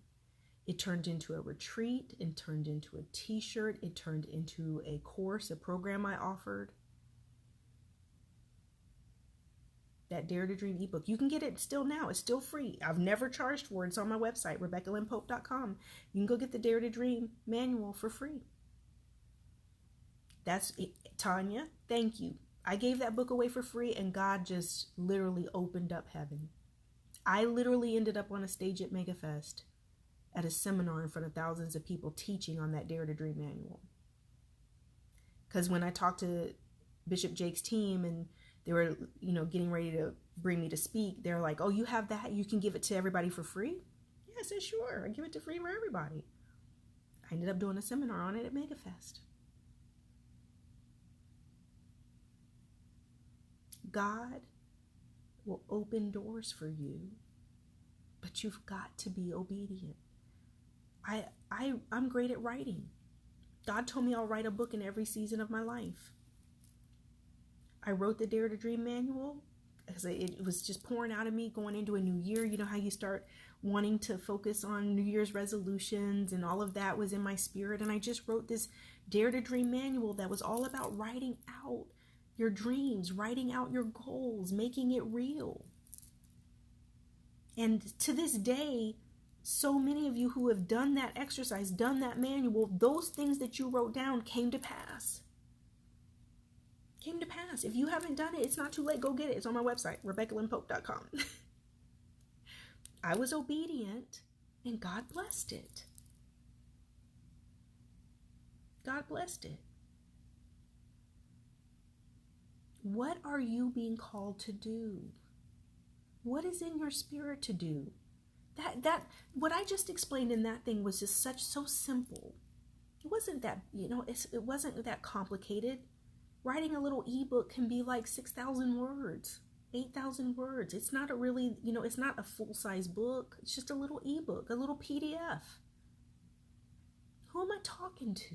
It turned into a retreat. It turned into a t-shirt. It turned into a course, a program I offered. That Dare to Dream ebook. You can get it still now. It's still free. I've never charged for it. It's on my website, RebeccaLynnPope.com. You can go get the Dare to Dream manual for free. That's it. Tanya, thank you. I gave that book away for free, and God just literally opened up heaven. I literally ended up on a stage at MegaFest at a seminar in front of thousands of people teaching on that Dare to Dream manual. Because when I talked to Bishop Jake's team and they were, getting ready to bring me to speak, they're like, oh, you have that? You can give it to everybody for free? Yeah, I said, sure. I give it to free for everybody. I ended up doing a seminar on it at MegaFest. God will open doors for you, but you've got to be obedient. I'm great at writing. God told me I'll write a book in every season of my life. I wrote the Dare to Dream manual because it was just pouring out of me going into a new year. You know how you start wanting to focus on New Year's resolutions, and all of that was in my spirit. And I just wrote this Dare to Dream manual that was all about writing out your dreams, writing out your goals, making it real. And to this day, so many of you who have done that exercise, done that manual, those things that you wrote down came to pass. Came to pass. If you haven't done it, it's not too late. Go get it. It's on my website, RebeccaLynnPope.com. I was obedient and God blessed it. God blessed it. What are you being called to do? What is in your spirit to do? That what I just explained in that thing was just so simple. It wasn't that, it wasn't that complicated. Writing a little ebook can be like 6,000 words, 8,000 words. It's not a really, it's not a full-size book. It's just a little ebook, a little PDF. Who am I talking to?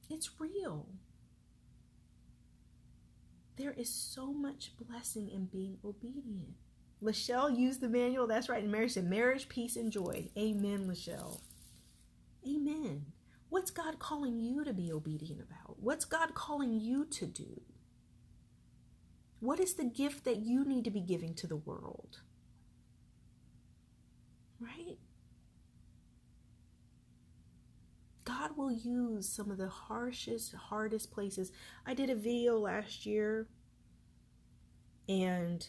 It's real. There is so much blessing in being obedient. Lachelle used the manual. That's right. And Mary said, marriage, peace, and joy. Amen, Lachelle. Amen. What's God calling you to be obedient about? What's God calling you to do? What is the gift that you need to be giving to the world? Right? God will use some of the hardest places. I did a video last year, and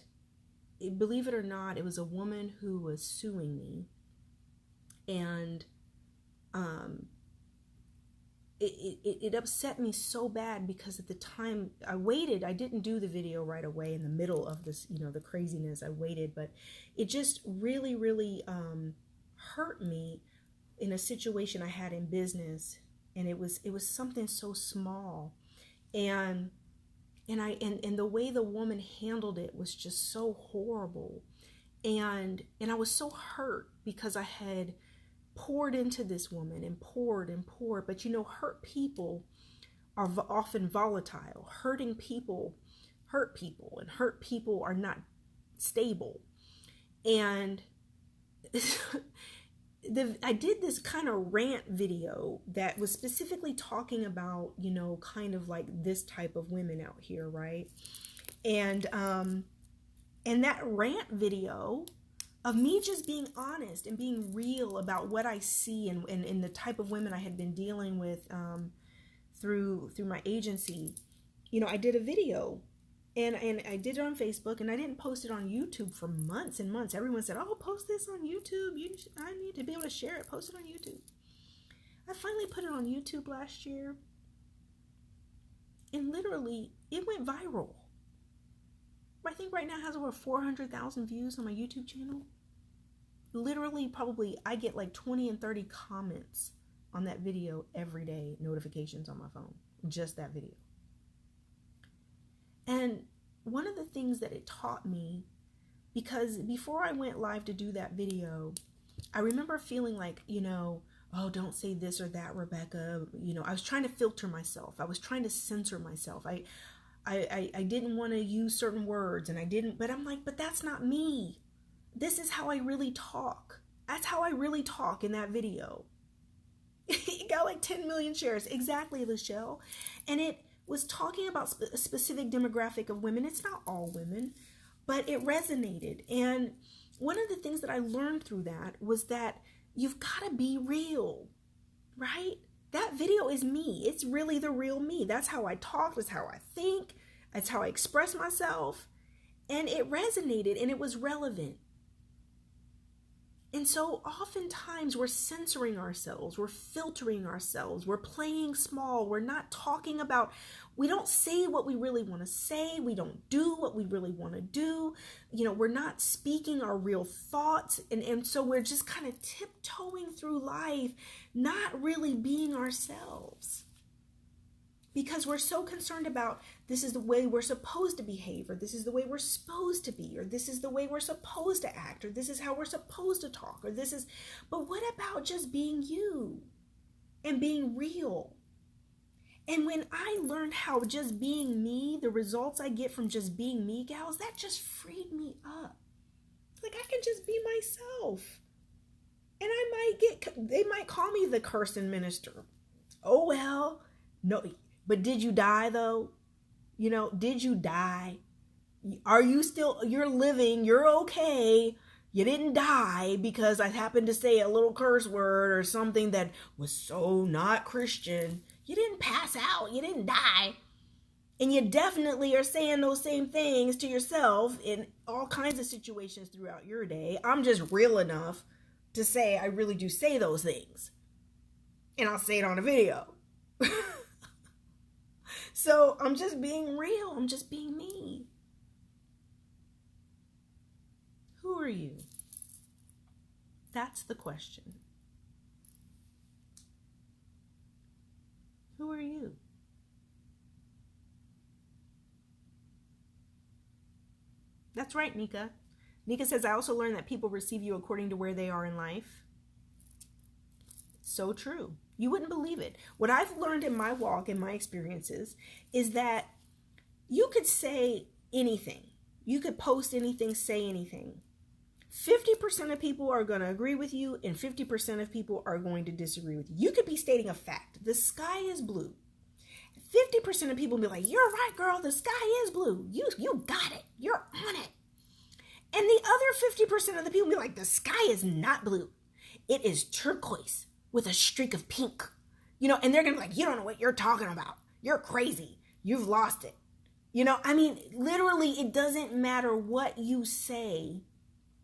believe it or not, it was a woman who was suing me, and it upset me so bad because at the time I waited. I didn't do the video right away in the middle of this, the craziness. I waited, but it just really, really hurt me in a situation I had in business, and it was something so small, and the way the woman handled it was just so horrible, and I was so hurt because I had poured into this woman and poured, but hurt people are often volatile. Hurting people hurt people, and hurt people are not stable. And I did this kind of rant video that was specifically talking about, kind of like this type of women out here, right? And that rant video of me just being honest and being real about what I see and the type of women I had been dealing with through my agency, I did a video. And I did it on Facebook, and I didn't post it on YouTube for months and months. Everyone said, oh, post this on YouTube. I need to be able to share it. Post it on YouTube. I finally put it on YouTube last year, and literally, it went viral. I think right now it has over 400,000 views on my YouTube channel. Literally, probably, I get like 20 and 30 comments on that video every day, notifications on my phone. Just that video. And one of the things that it taught me, because before I went live to do that video, I remember feeling like, oh, don't say this or that, Rebecca. I was trying to filter myself. I was trying to censor myself. I didn't want to use certain words, but I'm like, but that's not me. This is how I really talk. That's how I really talk in that video. It got like 10 million shares. Exactly, Lachelle. And it was talking about a specific demographic of women. It's not all women, but it resonated. And one of the things that I learned through that was that you've got to be real, right? That video is me. It's really the real me. That's how I talk. That's how I think. That's how I express myself. And it resonated, and it was relevant. And so oftentimes we're censoring ourselves, we're filtering ourselves, we're playing small, we're not talking about, we don't say what we really want to say, we don't do what we really want to do, we're not speaking our real thoughts. And so we're just kind of tiptoeing through life, not really being ourselves. Because we're so concerned about this is the way we're supposed to behave, or this is the way we're supposed to be, or this is the way we're supposed to act, or this is how we're supposed to talk, but what about just being you and being real? And when I learned how just being me, the results I get from just being me, gals, that just freed me up. Like I can just be myself. And they might call me the cursing minister. Oh, well, no. But did you die though? Did you die? Are you still, you're living, you're okay. You didn't die because I happened to say a little curse word or something that was so not Christian. You didn't pass out. You didn't die. And you definitely are saying those same things to yourself in all kinds of situations throughout your day. I'm just real enough to say I really do say those things. And I'll say it on a video. So I'm just being real. I'm just being me. Who are you? That's the question. Who are you? That's right, Nika. Nika says, I also learned that people receive you according to where they are in life. So true. You wouldn't believe it. What I've learned in my walk and my experiences is that you could say anything. You could post anything, say anything. 50% of people are going to agree with you and 50% of people are going to disagree with you. You could be stating a fact. The sky is blue. 50% of people will be like, you're right, girl. The sky is blue. You got it. You're on it. And the other 50% of the people will be like, the sky is not blue. It is turquoise with a streak of pink. And they're going to be like, you don't know what you're talking about. You're crazy. You've lost it. Literally, it doesn't matter what you say.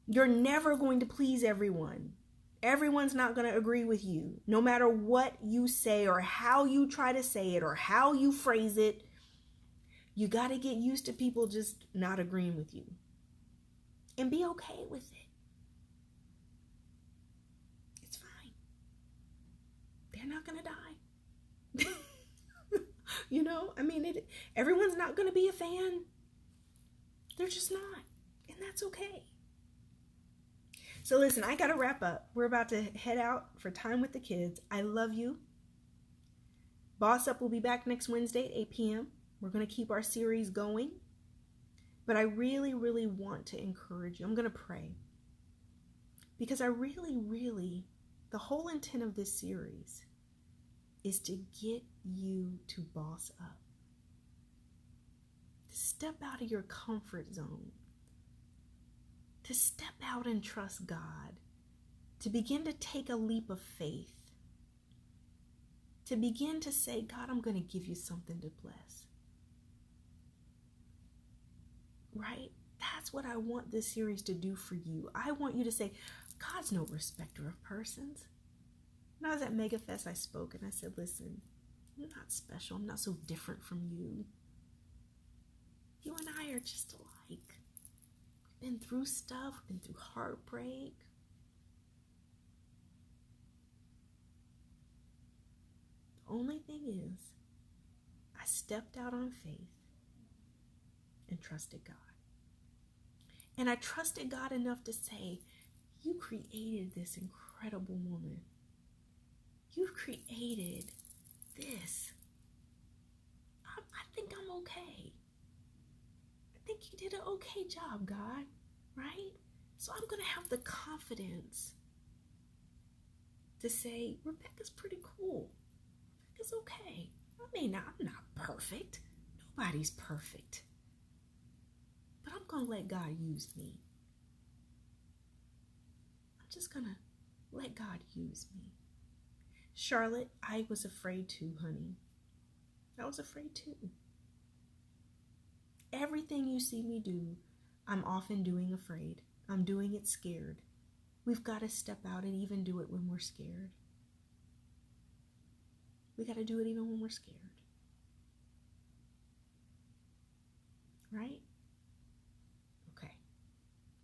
You're never going to please everyone. Everyone's not going to agree with you. No matter what you say or how you try to say it or how you phrase it, you got to get used to people just not agreeing with you. And be okay with it. It's fine. They're not going to die. Everyone's not going to be a fan. They're just not. And that's okay. So listen, I got to wrap up. We're about to head out for time with the kids. I love you. Boss Up will be back next Wednesday at 8 p.m. We're going to keep our series going. But I really, really want to encourage you. I'm going to pray. Because I really, the whole intent of this series is to get you to boss up. To step out of your comfort zone. To step out and trust God. To begin to take a leap of faith. To begin to say, God, I'm going to give you something to bless. Right? That's what I want this series to do for you. I want you to say, God's no respecter of persons. When I was at MegaFest, I spoke and I said, listen, I'm not special. I'm not so different from you. You and I are just alike. We've been through stuff. We've been through heartbreak. The only thing is, I stepped out on faith and trusted God. And I trusted God enough to say, you created this incredible woman. You've created this. I think I'm okay. I think you did an okay job, God, right? So I'm going to have the confidence to say, Rebecca's pretty cool. Rebecca's okay. I'm not perfect. Nobody's perfect. But I'm going to let God use me. I'm just going to let God use me. Charlotte, I was afraid too, honey. I was afraid too. Everything you see me do, I'm often doing afraid. I'm doing it scared. We've got to step out and even do it when we're scared. We got to do it even when we're scared. Right? Okay.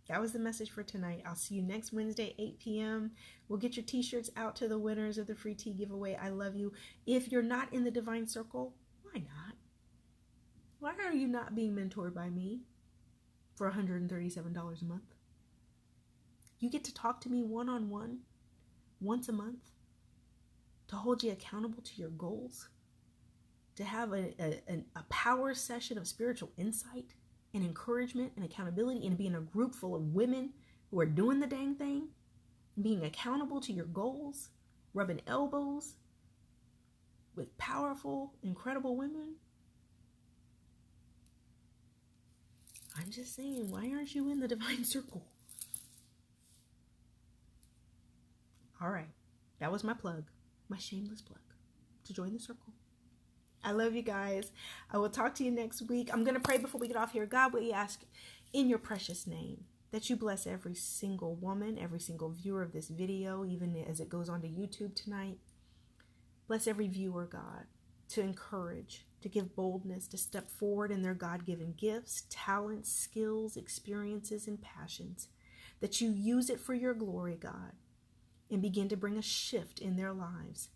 That was the message for tonight. I'll see you next Wednesday, 8 p.m. We'll get your t-shirts out to the winners of the free tea giveaway. I love you. If you're not in the Divine Circle, why not? Why are you not being mentored by me for $137 a month? You get to talk to me one-on-one once a month, to hold you accountable to your goals, to have a power session of spiritual insight and encouragement and accountability, and be in a group full of women who are doing the dang thing, being accountable to your goals, rubbing elbows with powerful, incredible women. I'm just saying, why aren't you in the Divine Circle? All right, that was my plug, my shameless plug to join the circle. I love you guys. I will talk to you next week. I'm going to pray before we get off here. God, we ask in your precious name that you bless every single woman, every single viewer of this video, even as it goes on to YouTube tonight. Bless every viewer, God, to encourage, to give boldness, to step forward in their God-given gifts, talents, skills, experiences, and passions, that you use it for your glory, God, and begin to bring a shift in their lives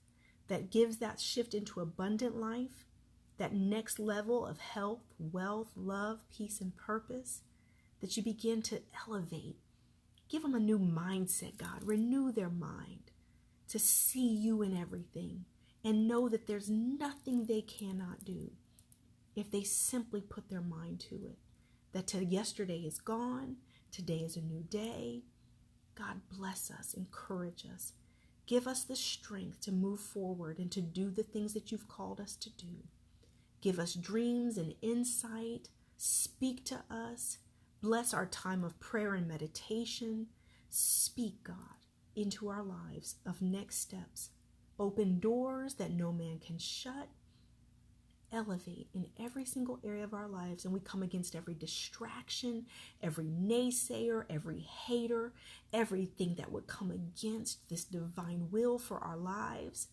that gives that shift into abundant life, that next level of health, wealth, love, peace, and purpose, that you begin to elevate. Give them a new mindset, God. Renew their mind to see you in everything and know that there's nothing they cannot do if they simply put their mind to it. That yesterday is gone, today is a new day. God, bless us, encourage us. Give us the strength to move forward and to do the things that you've called us to do. Give us dreams and insight. Speak to us. Bless our time of prayer and meditation. Speak, God, into our lives of next steps. Open doors that no man can shut. Elevate in every single area of our lives, and we come against every distraction, every naysayer, every hater, everything that would come against this divine will for our lives.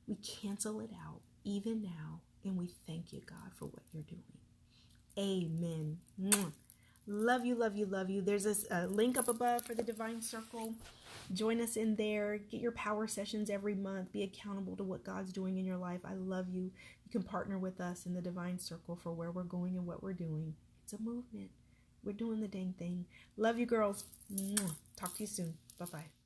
We cancel it out even now, and we thank you, God, for what you're doing. Amen. Mwah. Love you, love you, love you. There's a link up above for the Divine Circle. Join us in there. Get your power sessions every month. Be accountable to what God's doing in your life. I love you. You can partner with us in the Divine Circle for where we're going and what we're doing. It's a movement. We're doing the dang thing. Love you, girls. Talk to you soon. Bye-bye.